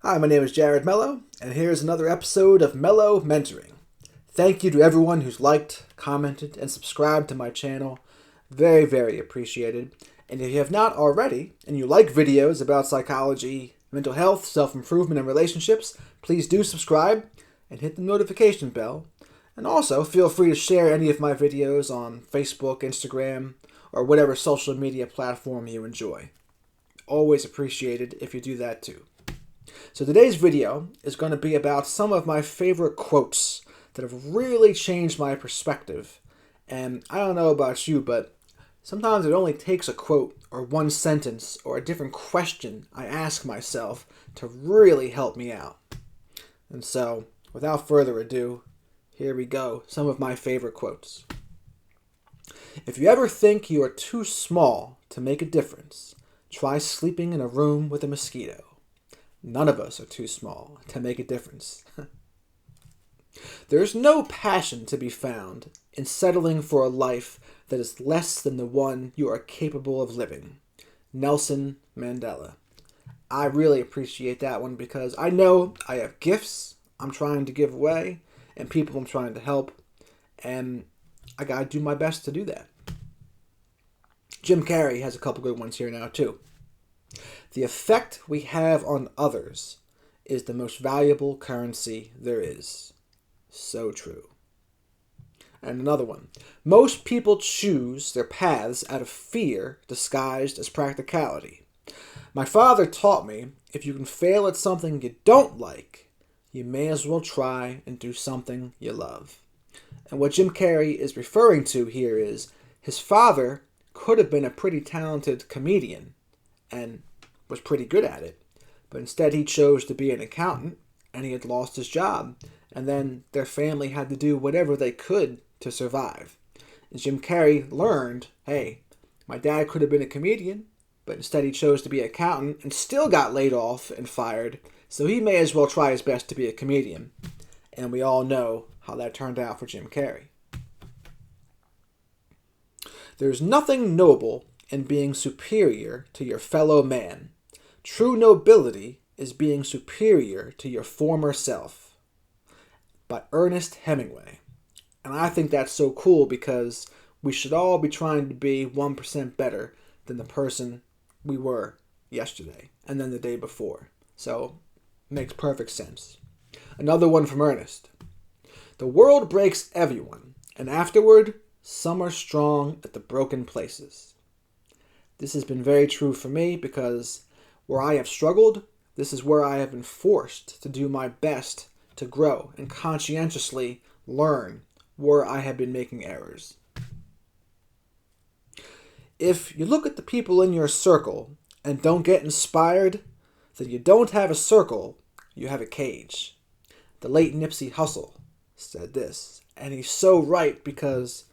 Hi, my name is Jared Mello, and here's another episode of Mello Mentoring. Thank you to everyone who's liked, commented, and subscribed to my channel. Very, very appreciated. And if you have not already, and you like videos about psychology, mental health, self-improvement, and relationships, please do subscribe and hit the notification bell. And also, feel free to share any of my videos on Facebook, Instagram, or whatever social media platform you enjoy. Always appreciated if you do that too. So today's video is going to be about some of my favorite quotes that have really changed my perspective. And I don't know about you, but sometimes it only takes a quote or one sentence or a different question I ask myself to really help me out. And so, without further ado, here we go, some of my favorite quotes. If you ever think you are too small to make a difference, try sleeping in a room with a mosquito. None of us are too small to make a difference. There is no passion to be found in settling for a life that is less than the one you are capable of living. Nelson Mandela. I really appreciate that one because I know I have gifts I'm trying to give away and people I'm trying to help, and I gotta do my best to do that. Jim Carey has a couple good ones here now too. The effect we have on others is the most valuable currency there is. So true. And another one. Most people choose their paths out of fear disguised as practicality. My father taught me if you can fail at something you don't like, you may as well try and do something you love. And what Jim Carey is referring to here is his father could have been a pretty talented comedian and was pretty good at it, but instead he chose to be an accountant, and he had lost his job, and then their family had to do whatever they could to survive. And Jim Carey learned, hey, my dad could have been a comedian, but instead he chose to be an accountant and still got laid off and fired, so he may as well try his best to be a comedian. And we all know how that turned out for Jim Carey. There's nothing noble in being superior to your fellow man. True nobility is being superior to your former self. By Ernest Hemingway. And I think that's so cool because we should all be trying to be 1% better than the person we were yesterday and then the day before. So, makes perfect sense. Another one from Ernest. The world breaks everyone, and afterward, some are strong at the broken places. This has been very true for me because where I have struggled, this is where I have been forced to do my best to grow and conscientiously learn where I have been making errors. If you look at the people in your circle and don't get inspired, then you don't have a circle, you have a cage. The late Nipsey Hustle said this, and he's so right because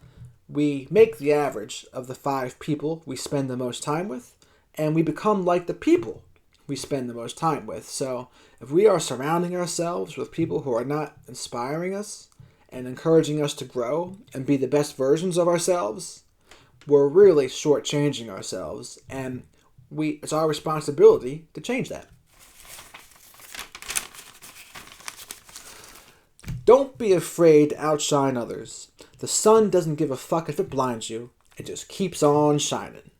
we make the average of the 5 people we spend the most time with, and we become like the people we spend the most time with. So if we are surrounding ourselves with people who are not inspiring us and encouraging us to grow and be the best versions of ourselves, we're really shortchanging ourselves, and it's our responsibility to change that. Don't be afraid to outshine others. The sun doesn't give a fuck if it blinds you. It just keeps on shining.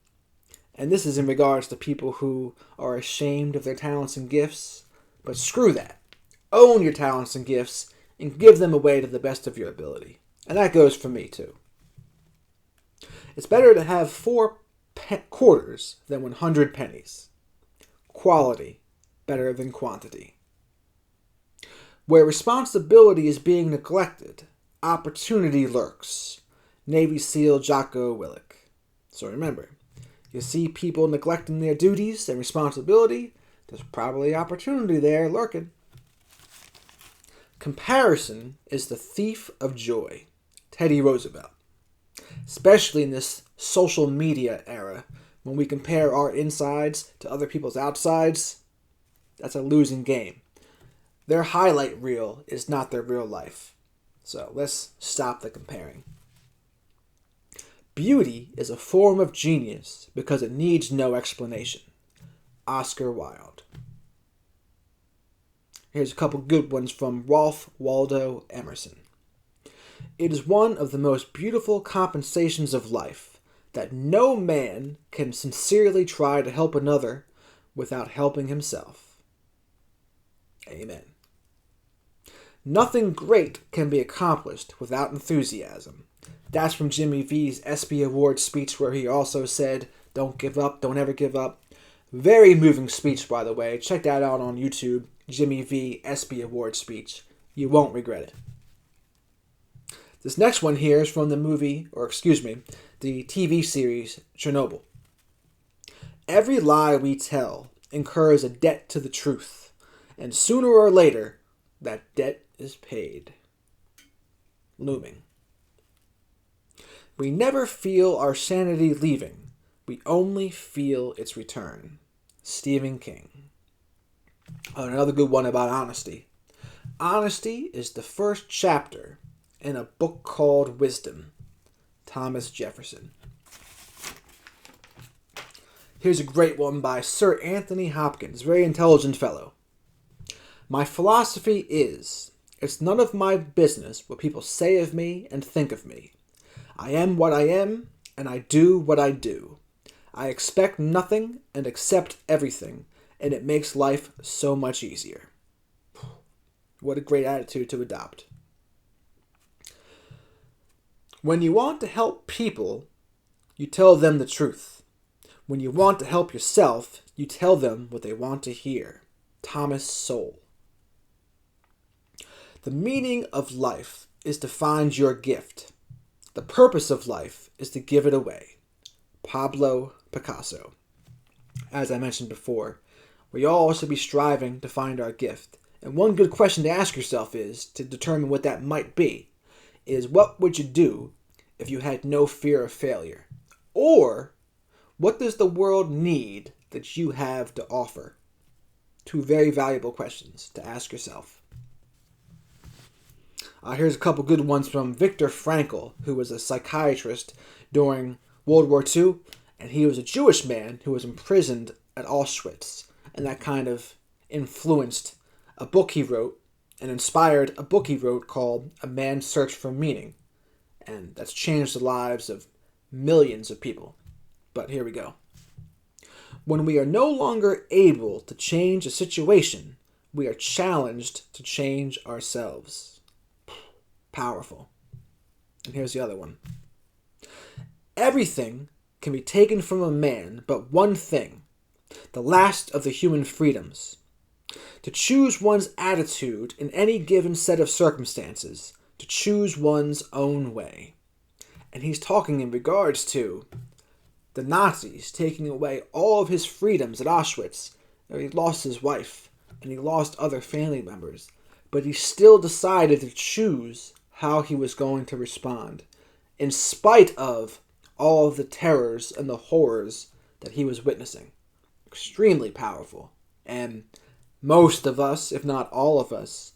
And this is in regards to people who are ashamed of their talents and gifts. But screw that. Own your talents and gifts and give them away to the best of your ability. And that goes for me too. It's better to have 4 quarters than 100 pennies. Quality better than quantity. Where responsibility is being neglected, opportunity lurks. Navy SEAL Jokko Willink. So remember, you see people neglecting their duties and responsibility, there's probably opportunity there lurking. Comparison is the thief of joy. Teddy Roosevelt. Especially in this social media era, when we compare our insides to other people's outsides, that's a losing game. Their highlight reel is not their real life. So let's stop the comparing. Beauty is a form of genius because it needs no explanation. Oscar Wilde. Here's a couple good ones from Rolf Waldo Emerson. It is one of the most beautiful compensations of life that no man can sincerely try to help another without helping himself. Amen. Nothing great can be accomplished without enthusiasm. That's from Jimmy V's ESPY Award speech, where he also said, "Don't give up, don't ever give up." Very moving speech, by the way. Check that out on YouTube. Jimmy V ESPY Award speech. You won't regret it. This next one here is from the TV series Chernobyl. Every lie we tell incurs a debt to the truth, and sooner or later, that debt is paid. Looming. We never feel our sanity leaving. We only feel its return. Stephen King. Another good one about honesty. Honesty is the first chapter in a book called Wisdom. Thomas Jefferson. Here's a great one by Sir Anthony Hopkins, very intelligent fellow. My philosophy is, it's none of my business what people say of me and think of me. I am what I am, and I do what I do. I expect nothing and accept everything, and it makes life so much easier. What a great attitude to adopt. When you want to help people, you tell them the truth. When you want to help yourself, you tell them what they want to hear. Thomas Sowell. The meaning of life is to find your gift. The purpose of life is to give it away. Pablo Picasso. As I mentioned before, we all should be striving to find our gift. And one good question to ask yourself is, to determine what that might be, is what would you do if you had no fear of failure? Or, what does the world need that you have to offer? Two very valuable questions to ask yourself. Here's a couple good ones from Viktor Frankyl, who was a psychiatrist during World War II, and he was a Jewish man who was imprisoned at Auschwitz, and that kind of influenced a book he wrote and inspired a book he wrote called A Man's Search for Meaning, and that's changed the lives of millions of people. But here we go. When we are no longer able to change a situation, we are challenged to change ourselves. Powerful. And here's the other one. Everything can be taken from a man but one thing, the last of the human freedoms. To choose one's attitude in any given set of circumstances, to choose one's own way. And he's talking in regards to the Nazis taking away all of his freedoms at Auschwitz. He lost his wife, and he lost other family members, but he still decided to choose how he was going to respond, in spite of all of the terrors and the horrors that he was witnessing. Extremely powerful. And most of us, if not all of us,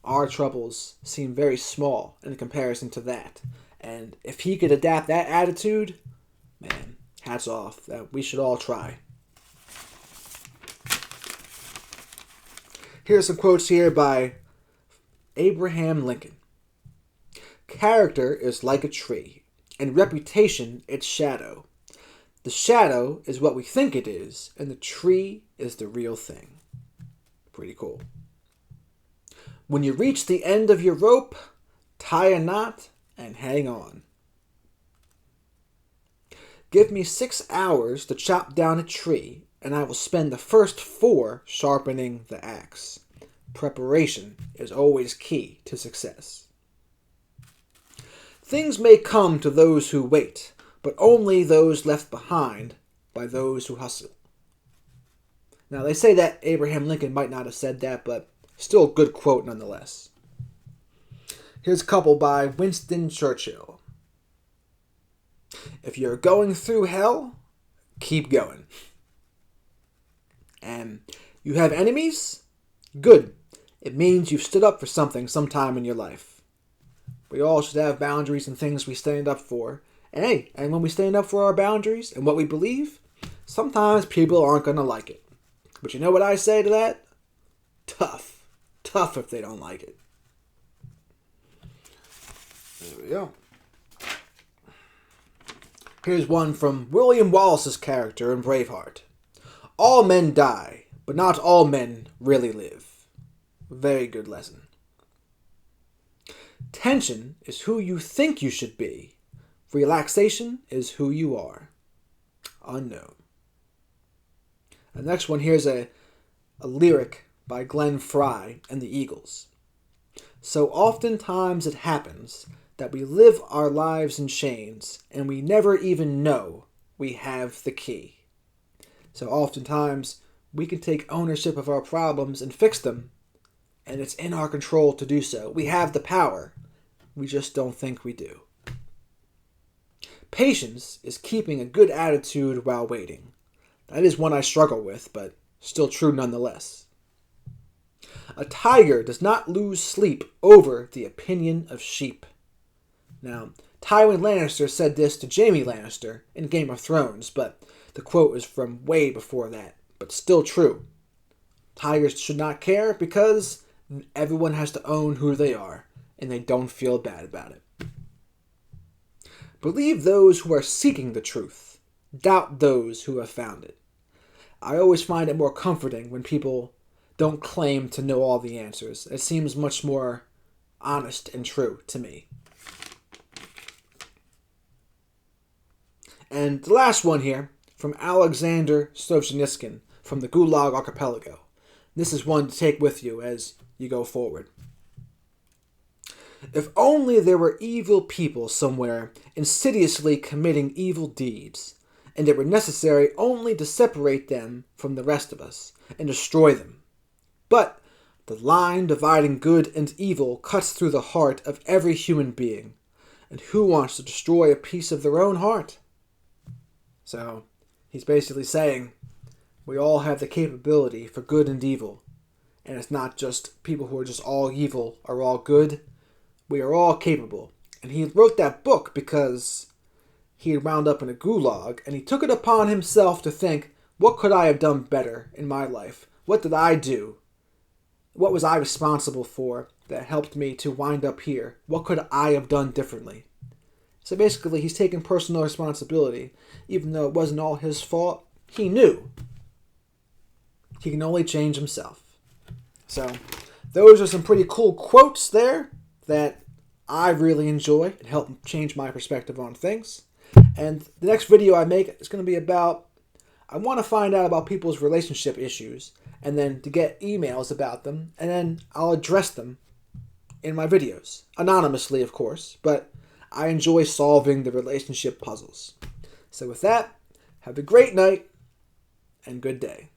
our troubles seem very small in comparison to that. And if he could adapt that attitude, man, hats off. That we should all try. Here's some quotes here by Abraham Lincoln. Character is like a tree, and reputation its shadow. The shadow is what we think it is, and the tree is the real thing. Pretty cool. When you reach the end of your rope, tie a knot and hang on. Give me 6 hours to chop down a tree, and I will spend the first 4 sharpening the axe. Preparation is always key to success. Things may come to those who wait, but only those left behind by those who hustle. Now, they say that Abraham Lincoln might not have said that, but still a good quote nonetheless. Here's a couple by Winston Churchill. If you're going through hell, keep going. And you have enemies? Good. It means you've stood up for something sometime in your life. We all should have boundaries and things we stand up for. And hey, and when we stand up for our boundaries and what we believe, sometimes people aren't going to like it. But you know what I say to that? Tough tough if they don't like it. There we go. Here's one from William Wallace's character in Braveheart. All men die, but not all men really live. Very good lesson. Tension is who you think you should be. Relaxation is who you are. Unknown. The next one here's a lyric by Glenn Frey and the Eagles. So oftentimes it happens that we live our lives in chains and we never even know we have the key. So oftentimes we can take ownership of our problems and fix them, and it's in our control to do so. We have the power. We just don't think we do. Patience is keeping a good attitude while waiting. That is one I struggle with, but still true nonetheless. A tiger does not lose sleep over the opinion of sheep. Now, Tywin Lannister said this to Jaime Lannister in Game of Thrones, but the quote is from way before that, but still true. Tigers should not care because everyone has to own who they are, and they don't feel bad about it. Believe those who are seeking the truth. Doubt those who have found it. I always find it more comforting when people don't claim to know all the answers. It seems much more honest and true to me. And the last one here, from Aleksandr Solzhenitsyn, from the Gulag Archipelago. This is one to take with you as you go forward. If only there were evil people somewhere insidiously committing evil deeds, and it were necessary only to separate them from the rest of us and destroy them. But the line dividing good and evil cuts through the heart of every human being, and who wants to destroy a piece of their own heart? So, he's basically saying, we all have the capability for good and evil, and it's not just people who are just all evil are all good. We are all capable. And he wrote that book because he had wound up in a gulag, and he took it upon himself to think, what could I have done better in my life? What did I do? What was I responsible for that helped me to wind up here? What could I have done differently? So basically, he's taking personal responsibility. Even though it wasn't all his fault, he knew. He can only change himself. So, those are some pretty cool quotes there that I really enjoy and help change my perspective on things. And the next video I make is going to be about, I want to find out about people's relationship issues, and then to get emails about them, and then I'll address them in my videos. Anonymously, of course, but I enjoy solving the relationship puzzles. So with that, have a great night and good day.